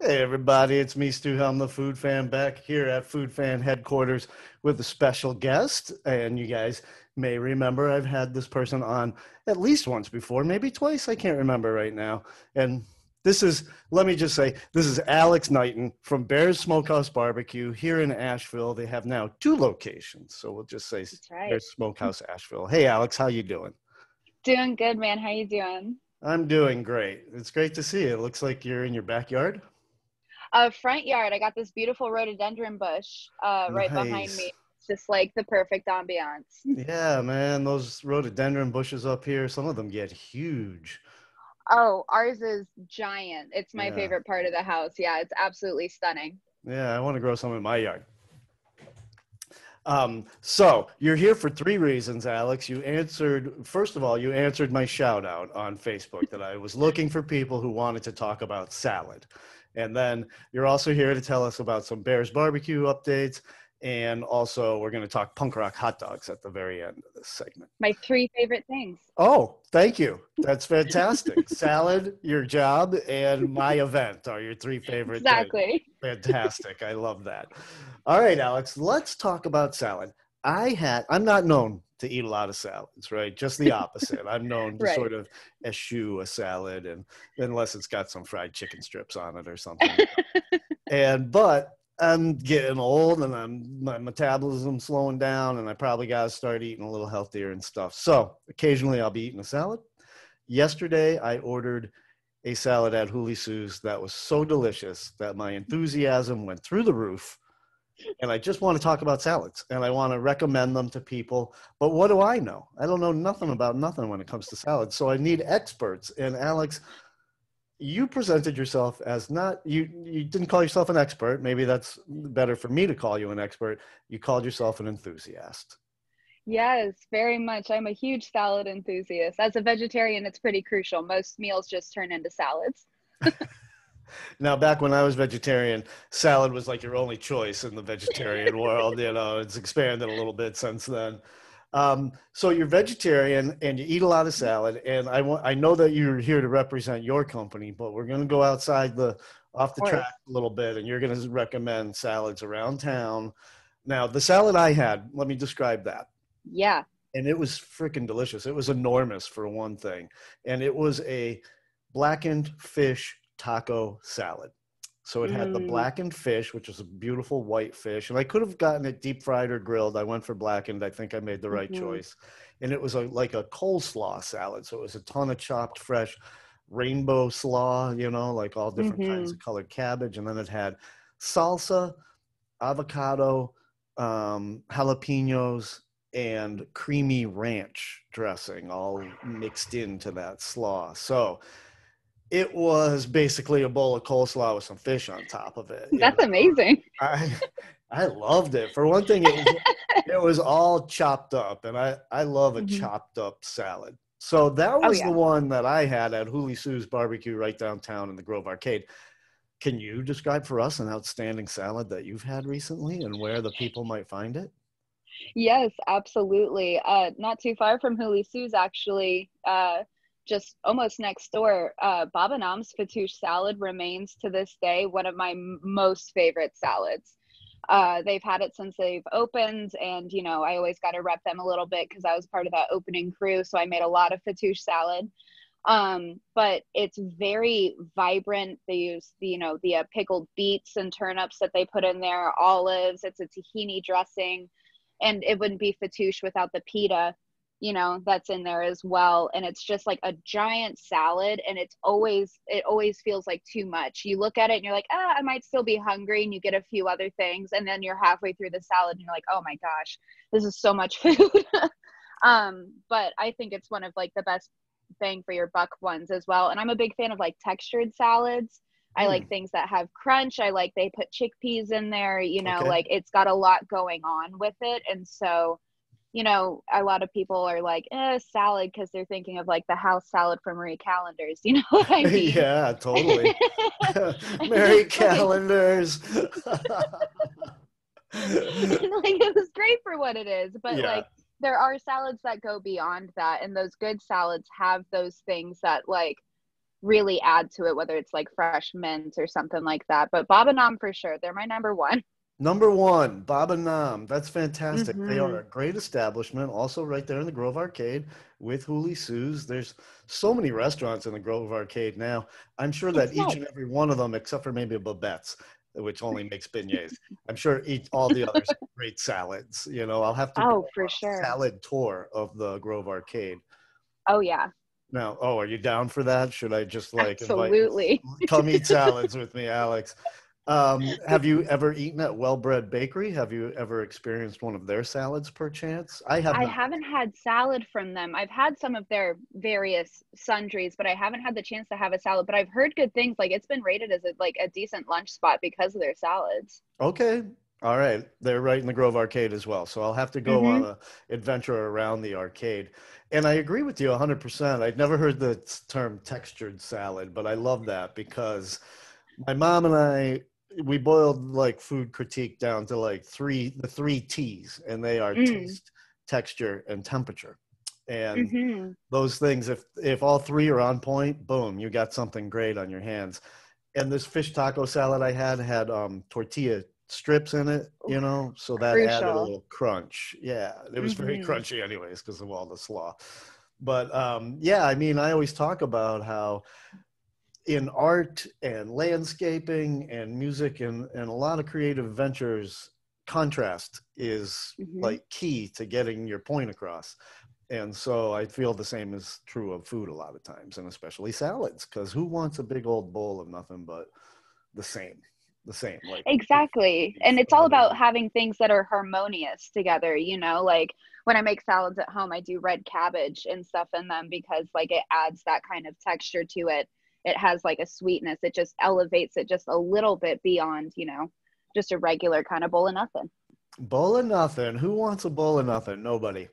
Hey everybody, it's me, Stu Helm, the Food Fan, back here at Food Fan headquarters with a special guest. And you guys may remember I've had this person on at least once before, maybe twice. I can't remember right now. And this is, let me just say, this is Alex Knighten from Bear's Smokehouse BBQ here in Asheville. They have now two locations, so we'll just say That's right. Bear's Smokehouse Asheville. Hey Alex, how you doing? Doing good, man. How you doing? I'm doing great. It's great to see you. It looks like you're in your backyard. Front yard. I got this beautiful rhododendron bush right behind me. Nice. It's just like the perfect ambiance. Yeah, man, those rhododendron bushes up here, some of them get huge. Oh, ours is giant. It's my Yeah. favorite part of the house. Yeah, it's absolutely stunning. Yeah, I want to grow some in my yard. So you're here for three reasons, Alex. First of all, you answered my shout out on Facebook that I was looking for people who wanted to talk about salad. And then you're also here to tell us about some Bears barbecue updates. And also, we're going to talk punk rock hot dogs at the very end of this segment. My three favorite things. Oh, thank you. That's fantastic. Salad, your job, and my event are your three favorite things. Exactly. Fantastic. I love that. All right, Alex, let's talk about salad. I'm not known to eat a lot of salads, right? Just the opposite. I'm known to Right. sort of eschew a salad and unless it's got some fried chicken strips on it or something. But I'm getting old and my metabolism's slowing down and I probably got to start eating a little healthier and stuff. So occasionally I'll be eating a salad. Yesterday I ordered a salad at Huli Sue's that was so delicious that my enthusiasm went through the roof. And I just want to talk about salads and I want to recommend them to people. But what do I know? I don't know nothing about nothing when it comes to salads. So I need experts. And Alex, you presented yourself as not you didn't call yourself an expert. Maybe that's better for me to call you an expert. You called yourself an enthusiast. Yes, very much. I'm a huge salad enthusiast. As a vegetarian, it's pretty crucial. Most meals just turn into salads. Now, back when I was vegetarian, salad was like your only choice in the vegetarian world. It's expanded a little bit since then. So you're vegetarian and you eat a lot of salad. And I know that you're here to represent your company, but we're going to go outside Of off the track course. a little bit, and you're going to recommend salads around town. Now, the salad I had, let me describe that. Yeah. And it was freaking delicious. It was enormous for one thing, and it was a blackened fish taco salad. So it had the Mm, blackened fish, which is a beautiful white fish, and I could have gotten it deep fried or grilled. I went for blackened. I think I made the right hmm choice, and it was like a coleslaw salad. So it was a ton of chopped fresh rainbow slaw, like all different kinds hmm of colored cabbage, and then it had salsa, avocado, jalapenos, and creamy ranch dressing all mixed into that slaw. So it was basically a bowl of coleslaw with some fish on top of it. That's amazing. I I loved it. For one thing, it was all chopped up, and I love a hmm chopped up salad. So that Oh was the yeah. one that I had at Huli Sue's Barbecue right downtown in the Grove Arcade. Can you describe for us an outstanding salad that you've had recently and where the people might find it? Yes, absolutely. Not too far from Huli Sue's, actually, just almost next door. Baba Nam's Fatouche salad remains to this day one of my most favorite salads. They've had it since they've opened, and I always got to rep them a little bit because I was part of that opening crew, so I made a lot of Fatouche salad. But it's very vibrant. They use the pickled beets and turnips that they put in there, olives. It's a tahini dressing, and it wouldn't be fatouche without the pita, that's in there as well. And it's just like a giant salad, and it always feels like too much. You look at it and you're like, I might still be hungry, and you get a few other things, and then you're halfway through the salad and you're like, oh my gosh, this is so much food. But I think it's one of like the best bang for your buck ones as well. And I'm a big fan of like textured salads. I Hmm. like things that have crunch. I like they put chickpeas in there, Okay. like it's got a lot going on with it. And so, a lot of people are like, salad, because they're thinking of like the house salad from Marie Callender's. You know what I mean? Yeah, totally. Merry Like, calendars. like it was great for what it is, but Yeah. like there are salads that go beyond that, and those good salads have those things that like really add to it, whether it's like fresh mint or something like that. But Baba Nam for sure, they're my number one. Number one, Baba Nam. That's fantastic. They are Mm-hmm. a great establishment, also right there in the Grove Arcade with Huli Sue's. There's so many restaurants in the Grove Arcade now. I'm sure that It's each nuts. and every one of them, except for maybe a Babette's, which only makes beignets, I'm sure all the others have great salads. You know, I'll have to go Oh, for on a sure. salad tour of the Grove Arcade. Oh yeah, Now, oh, are you down for that? Should I just like invite you? absolutely. Come eat salads with me, Alex. Have you ever eaten at Well Bread Bakery? Have you ever experienced one of their salads perchance? I have I not. haven't had salad from them. I've had some of their various sundries, but I haven't had the chance to have a salad. But I've heard good things. Like it's been rated as a decent lunch spot because of their salads. Okay. All right. They're right in the Grove Arcade as well. So I'll have to go on Mm-hmm. a adventure around the arcade. And I agree with you 100%. I'd never heard the term textured salad, but I love that because my mom and I, we boiled like food critique down to like the three T's, and they are Mm. taste, texture, and temperature. And Mm-hmm. those things, if all three are on point, boom, you got something great on your hands. And this fish taco salad I had tortilla strips in it, Oof, you know, so that added a crucial. little crunch. Yeah, it was very Mm-hmm. crunchy anyways because of all the slaw. But yeah, I mean, I always talk about how in art and landscaping and music and a lot of creative ventures, contrast is Mm-hmm. like key to getting your point across. And so I feel the same is true of food a lot of times, and especially salads, because who wants a big old bowl of nothing but the same, like Exactly. beef And it's or all whatever. about having things that are harmonious together, you know, like when I make salads at home, I do red cabbage and stuff in them because like it adds that kind of texture to it. It has like a sweetness. It just elevates it just a little bit beyond, just a regular kind of bowl of nothing. Bowl of nothing. Who wants a bowl of nothing? Nobody.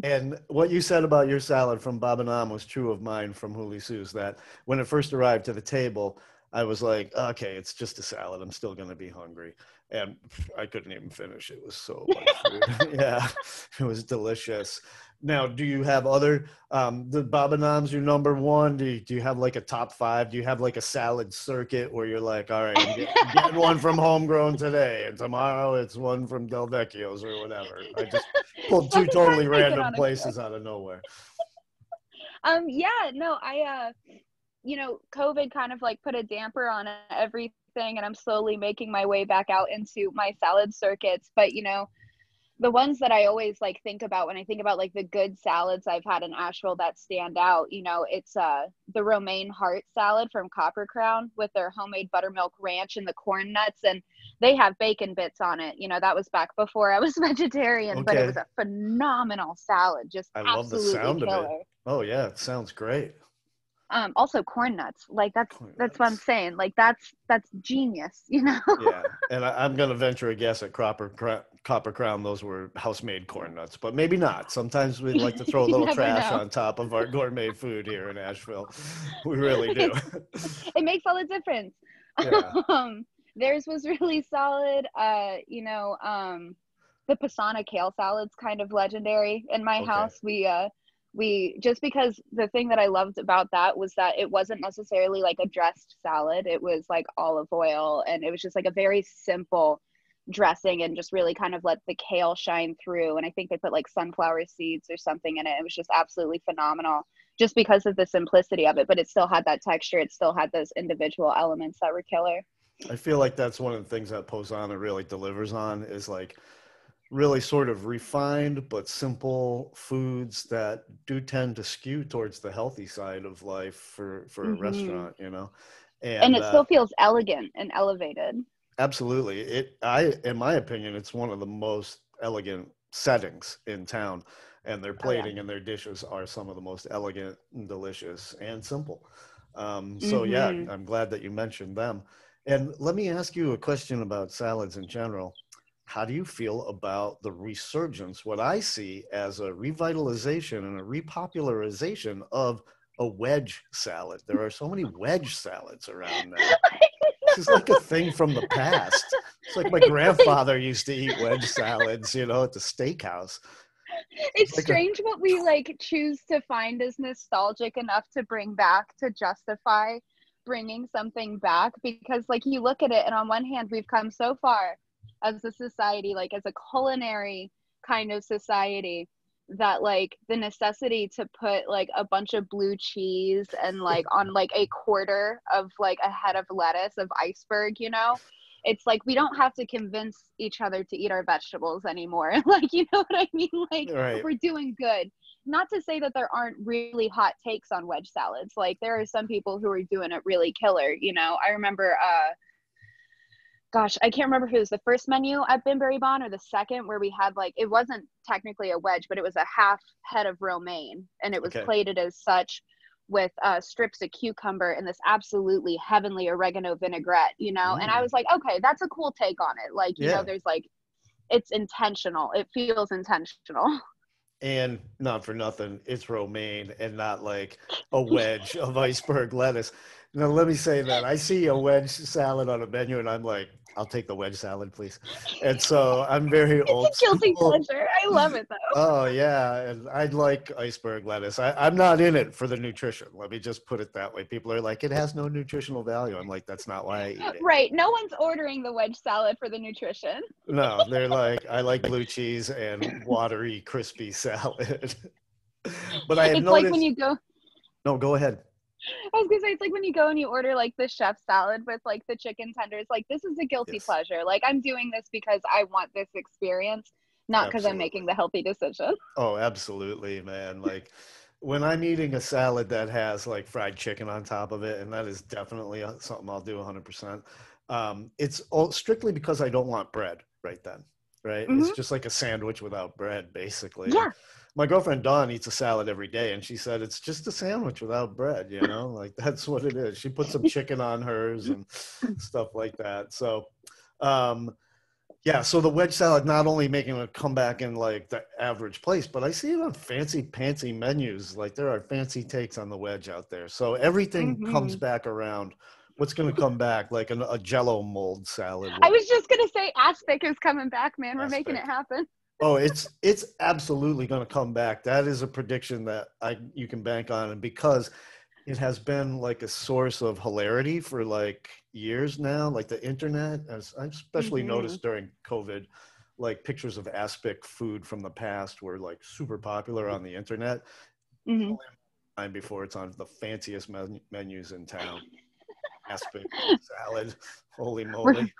And what you said about your salad from Bob and Am was true of mine from Huli Sue's, that when it first arrived to the table, I was like, okay, it's just a salad. I'm still going to be hungry. And I couldn't even finish. It was so much food. Yeah, it was delicious. Now, do you have other, the Baba Nam's your number one? Do you have like a top five? Do you have like a salad circuit where you're like, all right, I'm getting one from Homegrown today, and tomorrow it's one from Del Vecchio's or whatever? I just pulled two totally Sometimes I get random on a kick. places out of nowhere. Yeah, no, COVID kind of like put a damper on everything, and I'm slowly making my way back out into my salad circuits. But the ones that I always like think about when I think about like the good salads I've had in Asheville that stand out, it's the romaine heart salad from Copper Crown with their homemade buttermilk ranch and the corn nuts, and they have bacon bits on it. That was back before I was vegetarian, but it was Okay. a phenomenal salad, just I love the absolutely sound of it. killer. Oh, yeah, it sounds great. Also corn nuts, like Corn that's what I'm nuts. saying. Like that's genius. Yeah, and I'm going to venture a guess at Copper Crown. Those were house-made corn nuts, but maybe not. Sometimes we like to throw a You little never trash know. on top of our gourmet food here in Asheville. We really do. It makes all the difference. Yeah. um Theirs was really solid. The Pisana kale salad's kind of legendary in my Okay. house. We just because the thing that I loved about that was that it wasn't necessarily like a dressed salad. It was like olive oil, and it was just like a very simple dressing, and just really kind of let the kale shine through. And I think they put like sunflower seeds or something in it. It was just absolutely phenomenal just because of the simplicity of it, but it still had that texture. It still had those individual elements that were killer. I feel like that's one of the things that Posana really delivers on is like really sort of refined but simple foods that do tend to skew towards the healthy side of life for a Hmm. restaurant, you know. And And it still feels elegant and elevated. absolutely, in my opinion, it's one of the most elegant settings in town, and their Oh yeah. plating and their dishes are some of the most elegant and delicious and simple. So yeah, Hmm. I'm glad that you mentioned them. And let me ask you a question about salads in general. How do you feel about the resurgence, what I see as a revitalization and a repopularization of a wedge salad? There are so many wedge salads around now. This is like a thing from the past. It's like my grandfather used to eat wedge salads, you know, at the steakhouse. It's It's like a strange what we like choose to find as nostalgic enough to bring back to justify bringing something back, because like you look at it and on one hand we've come so far as a society, like as a culinary kind of society, that like the necessity to put like a bunch of blue cheese and like on like a quarter of like a head of lettuce of iceberg, you know, it's like we don't have to convince each other to eat our vegetables anymore. Like, you know what I mean? Like, right. we're doing good. Not to say that there aren't really hot takes on wedge salads. Like, there are some people who are doing it really killer. You know, I remember, gosh, I can't remember if it was the first menu at Binberry Bon or the second, where we had like, it wasn't technically a wedge, but it was a half head of romaine, and it was Okay. plated as such with strips of cucumber and this absolutely heavenly oregano vinaigrette, you know? And I Mm. was like, okay, that's a cool take on it. Like, you know, Yeah. there's like, it's intentional. It feels intentional. And not for nothing, it's romaine and not like a wedge of iceberg lettuce. Now, let me say that I see a wedge salad on a menu and I'm like, I'll take the wedge salad, please. And so I'm very It's old a guilty school. pleasure. I love it though. Oh, yeah. And I'd like iceberg lettuce. I'm not in it for the nutrition. Let me just put it that way. People are like, it has no nutritional value. I'm like, that's not why I eat it. Right. No one's ordering the wedge salad for the nutrition. No, they're like, I like blue cheese and watery, crispy salad. But I have It's like when noticed, you go, no, go ahead. I was gonna say, it's like when you go and you order like the chef salad with like the chicken tenders. Like, this is a guilty Yes, pleasure. Like, I'm doing this because I want this experience, not because I'm absolutely. making the healthy decision. Oh, absolutely, man. Like when I'm eating a salad that has like fried chicken on top of it, and that is definitely something I'll do 100%. It's all strictly because I don't want bread right then, right? It's Hmm. just like a sandwich without bread, basically. And Yeah. my girlfriend Dawn eats a salad every day, and she said it's just a sandwich without bread, you know? Like that's what it is. She puts some chicken on hers and stuff like that. So, um, yeah, so the wedge salad not only making a comeback in like the average place, but I see it on fancy pantsy menus. Like there are fancy takes on the wedge out there. So everything comes Hmm. back around. What's going to come back? Like a Jello mold salad I with was just gonna say aspic is coming back, man. We're making it aspic. happen. Oh, it's absolutely going to come back. That is a prediction that I you can bank on, and because it has been like a source of hilarity for like years now, like the internet, as I've especially Hmm. noticed during COVID, like pictures of aspic food from the past were like super popular on the internet. Hmm. Time before it's on the fanciest menus in town. Aspic salad, holy We're moly!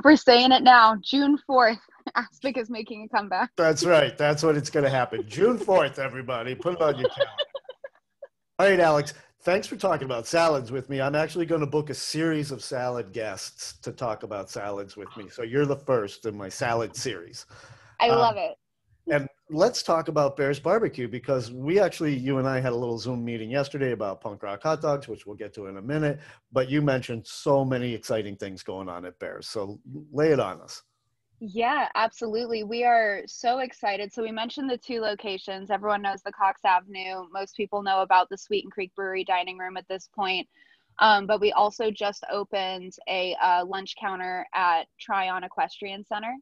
we're saying it now. June 4th, aspic is making a comeback. That's right. That's what it's going to happen. June 4th, everybody. Put it on your calendar. All right, Alex. Thanks for talking about salads with me. I'm actually going to book a series of salad guests to talk about salads with me. So you're the first in my salad series. I love Um, it. and let's talk about Bear's Barbecue because we actually, you and I had a little Zoom meeting yesterday about punk rock hot dogs, which we'll get to in a minute. But you mentioned so many exciting things going on at Bear's. So lay it on us. Yeah, absolutely. We are so excited. So we mentioned the two locations. Everyone knows the Cox Avenue. Most people know about the Sweet and Creek Brewery dining room at this point. But we also just opened a lunch counter at Tryon Equestrian Center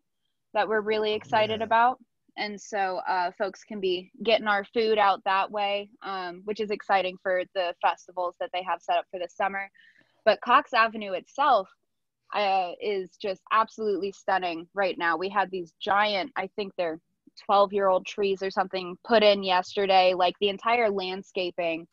that we're really Oh, excited yeah. about. And so folks can be getting our food out that way, which is exciting for the festivals that they have set up for the summer. But Cox Avenue itself is just absolutely stunning right now. We had these giant, I think they're 12-year-old trees or something put in yesterday. Like the entire landscaping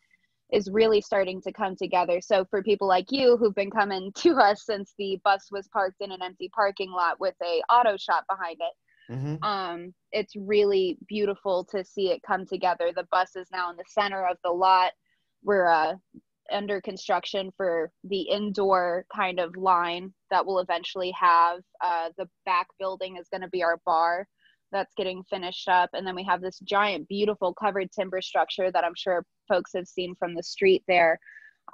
is really starting to come together. So for people like you who've been coming to us since the bus was parked in an empty parking lot with a auto shop behind it, Mm-hmm. it's really beautiful to see it come together. The bus is now in the center of the lot. We're under construction for the indoor kind of line that will eventually have. The back building is going to be our bar that's getting finished up. And then we have this giant, beautiful covered timber structure that I'm sure folks have seen from the street there.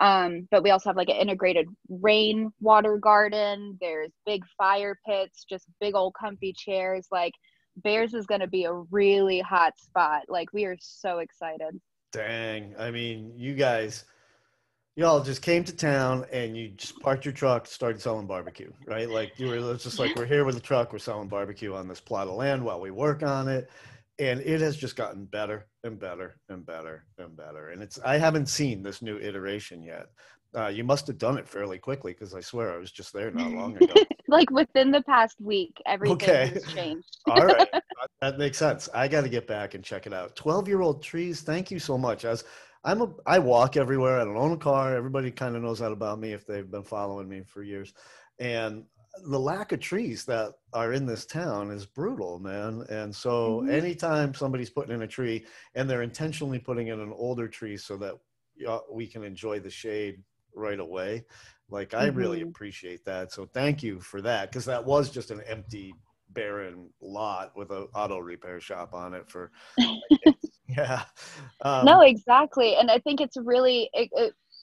But we also have like an integrated rainwater garden. There's big fire pits, just big old comfy chairs. Like Bears is going to be a really hot spot. Like we are so excited. Dang. I mean, you guys, y'all just came to town and you just parked your truck, started selling barbecue, right? Like you were just like, we're here with a truck, we're selling barbecue on this plot of land while we work on it. and it has just gotten better and better and better and better. And I haven't seen this new iteration yet. You must have done it fairly quickly, because I swear I was just there not long ago. Like within the past week, everything Okay. has changed. All right. That makes sense. I got to get back and check it out. 12-year-old trees. Thank you so much. I walk everywhere. I don't own a car. Everybody kind of knows that about me if they've been following me for years. And the lack of trees that are in this town is brutal, man. And so anytime somebody's putting in a tree, and they're intentionally putting in an older tree so that we can enjoy the shade right away, like, I really appreciate that. So thank you for that, because that was just an empty, barren lot with an auto repair shop on it for yeah. No, exactly. And I think it's really,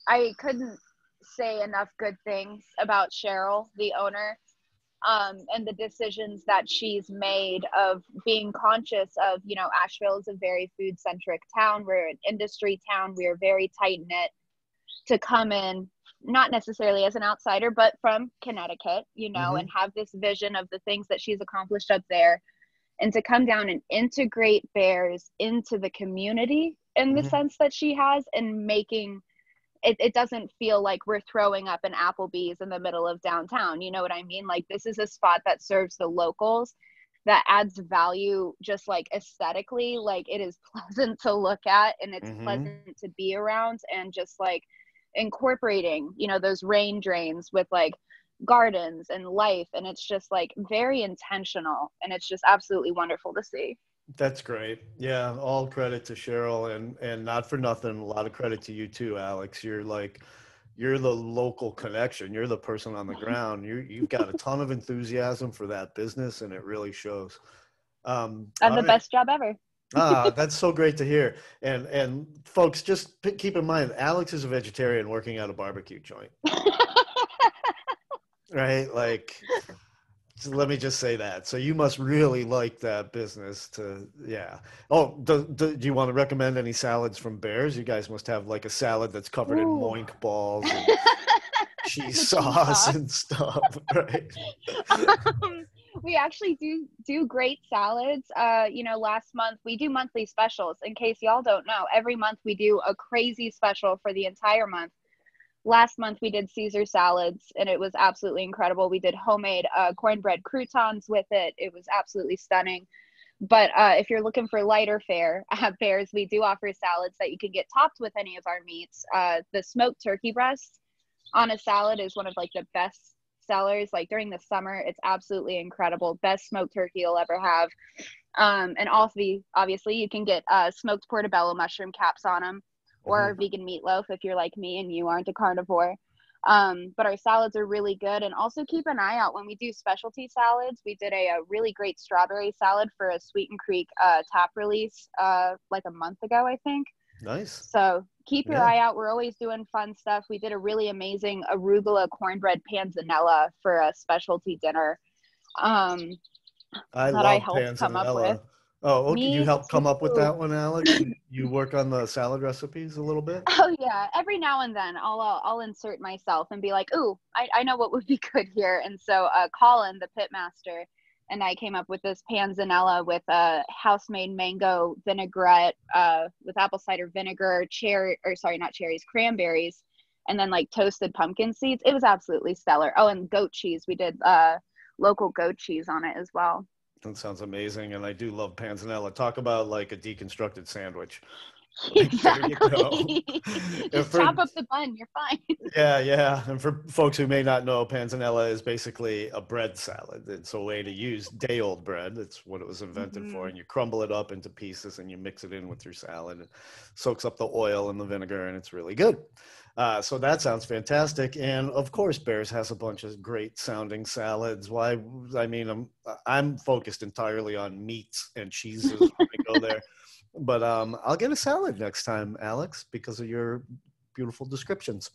I couldn't say enough good things about Cheryl, the owner, and the decisions that she's made of being conscious of, you know, Asheville is a very food centric town. We're an industry town. We are very tight knit. To come in, not necessarily as an outsider, but from Connecticut, you know, and have this vision of the things that she's accomplished up there, and to come down and integrate bears into the community in the sense that she has, and making it doesn't feel like we're throwing up an Applebee's in the middle of downtown. You know what I mean? Like, this is a spot that serves the locals, that adds value, just like aesthetically, like it is pleasant to look at, and it's pleasant to be around, and just like incorporating, you know, those rain drains with like gardens and life, and it's just like very intentional, and it's just absolutely wonderful to see. That's great. Yeah, all credit to Cheryl, and not for nothing, a lot of credit to you too, Alex. You're the local connection. You're the person on the ground. You've got a ton of enthusiasm for that business, and it really shows. And All the right. best job ever. That's so great to hear. And folks, just keep in mind, Alex is a vegetarian working at a barbecue joint, right? Like, so let me just say that. So you must really like that business yeah. Oh, do you want to recommend any salads from Bears? You guys must have like a salad that's covered in moink balls and cheese sauce and stuff, right? We actually do great salads. You know, last month we do monthly specials. In case y'all don't know, every month we do a crazy special for the entire month. Last month we did Caesar salads, and it was absolutely incredible. We did homemade cornbread croutons with it. It was absolutely stunning. But if you're looking for lighter fare at Bears, we do offer salads that you can get topped with any of our meats. The smoked turkey breast on a salad is one of like the best sellers. Like during the summer, it's absolutely incredible. Best smoked turkey you'll ever have. And obviously you can get smoked portobello mushroom caps on them, or vegan meatloaf if you're like me and you aren't a carnivore. But our salads are really good. And also keep an eye out when we do specialty salads. We did a really great strawberry salad for a Sweeten Creek tap release like a month ago, I think. Nice. So keep your eye out. We're always doing fun stuff. We did a really amazing arugula cornbread panzanella for a specialty dinner I that love I helped come up with. panzanella. Oh, okay. You Me helped come up with too. that one, Alex? You work on the salad recipes a little bit? Oh yeah, every now and then I'll insert myself and be like, ooh, I know what would be good here. And so Colin, the pit master, and I came up with this panzanella with a house-made mango vinaigrette with apple cider vinegar, cranberries, and then like toasted pumpkin seeds. It was absolutely stellar. Oh, and goat cheese. We did local goat cheese on it as well. That sounds amazing, and I do love panzanella. Talk about like a deconstructed sandwich. Like, there you go. Just chop up the bun, you're fine. Yeah. And for folks who may not know, panzanella is basically a bread salad. It's a way to use day-old bread. It's what it was invented for. And you crumble it up into pieces and you mix it in with your salad. It soaks up the oil and the vinegar, and it's really good. So that sounds fantastic. And of course, Bears has a bunch of great sounding salads. Why? I mean, I'm focused entirely on meats and cheeses when I go there. But I'll get a salad next time, Alex, because of your beautiful descriptions.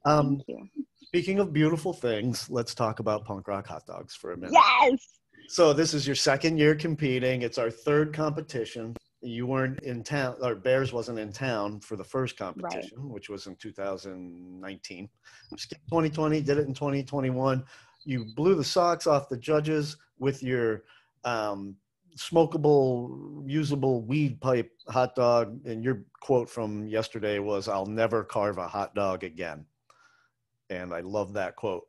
Thank you. Speaking of beautiful things, let's talk about punk rock hot dogs for a minute. Yes. So this is your second year competing. It's our third competition. You weren't in town, or Bears wasn't in town for the first competition, right, which was in 2019. Skipped 2020, did it in 2021. You blew the socks off the judges with your smokable, usable weed pipe hot dog. And your quote from yesterday was, "I'll never carve a hot dog again." And I love that quote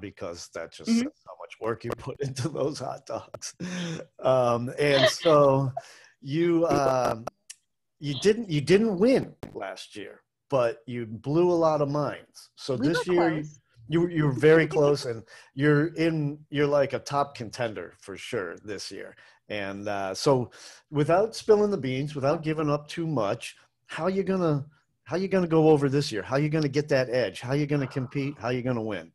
because that just Mhm. says how much work you put into those hot dogs. And so you you didn't win last year, but you blew a lot of minds. So We were this year close. you're very close, and you're like a top contender for sure this year. And so, without spilling the beans, without giving up too much, how you gonna how you gonna go over this year? How you gonna get that edge? How you gonna compete? How you gonna win?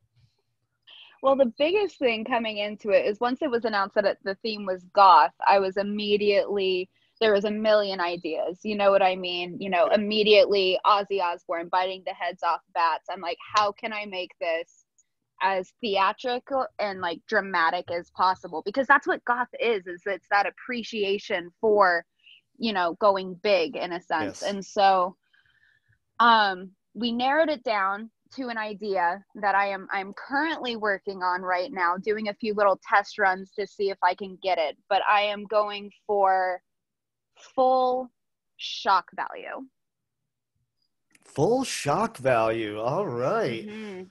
Well, the biggest thing coming into it is once it was announced that the theme was goth, I was immediately, there was a million ideas. You know what I mean? You know, Yeah. immediately Ozzy Osbourne biting the heads off bats. I'm like, how can I make this as theatrical and like dramatic as possible? Because that's what goth is it's that appreciation for, you know, going big in a sense. Yes. And so we narrowed it down to an idea that I'm currently working on right now, doing a few little test runs to see if I can get it. But I am going for full shock value. Full shock value. All right. Mm-hmm.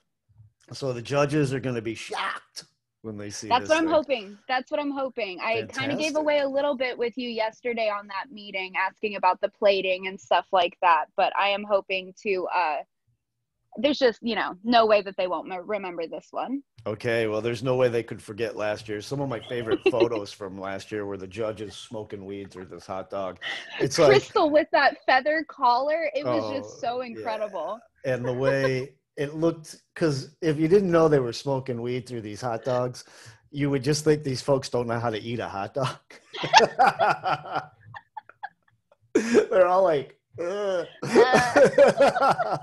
So the judges are going to be shocked when they see That's this what I'm thing. hoping. That's what I'm hoping. I kind of gave away Fantastic. a little bit with you yesterday on that meeting, asking about the plating and stuff like that. But I am hoping to. There's just, you know, no way that they won't remember this one. Okay, well, there's no way they could forget last year. Some of my favorite photos from last year were the judges smoking weed through this hot dog. It's like, Crystal with that feather collar, it was oh, just so yeah. incredible. And the way it looked, because if you didn't know they were smoking weed through these hot dogs, you would just think these folks don't know how to eat a hot dog. They're all like, ugh. Uh,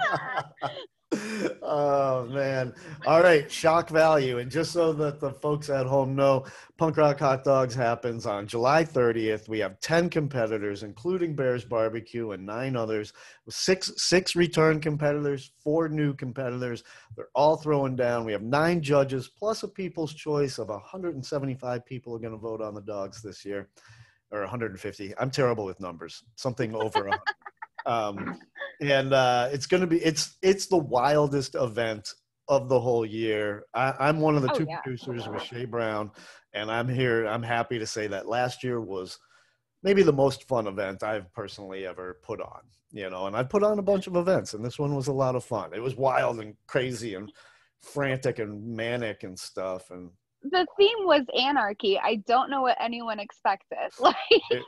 Oh man. All right, shock value. And just so that the folks at home know, Punk Rock Hot Dogs happens on July 30th. We have 10 competitors, including Bears Barbecue and 9 others, six return competitors, 4 new competitors. They're all throwing down. We have 9 judges plus a people's choice of 175 people are going to vote on the dogs this year, or 150. I'm terrible with numbers. Something over 100. And it's going to be it's the wildest event of the whole year. I'm one of the oh 2 yeah. producers with Shay Brown, and I'm here. I'm happy to say that last year was maybe the most fun event I've personally ever put on. You know, and I put on a bunch of events, and this one was a lot of fun. It was wild and crazy and frantic and manic and stuff, and The theme was anarchy. I don't know what anyone expected. Like, it,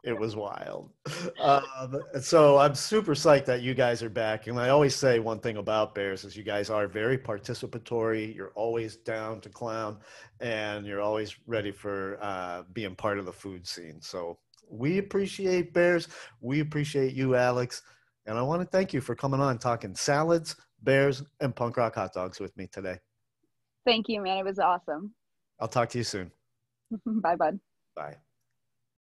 it was wild. So I'm super psyched that you guys are back. And I always say one thing about Bears is you guys are very participatory. You're always down to clown, and you're always ready for being part of the food scene. So we appreciate Bears. We appreciate you, Alex. And I want to thank you for coming on talking salads, Bears, and punk rock hot dogs with me today. thank you, man. It was awesome. I'll talk to you soon. Bye, bud. Bye.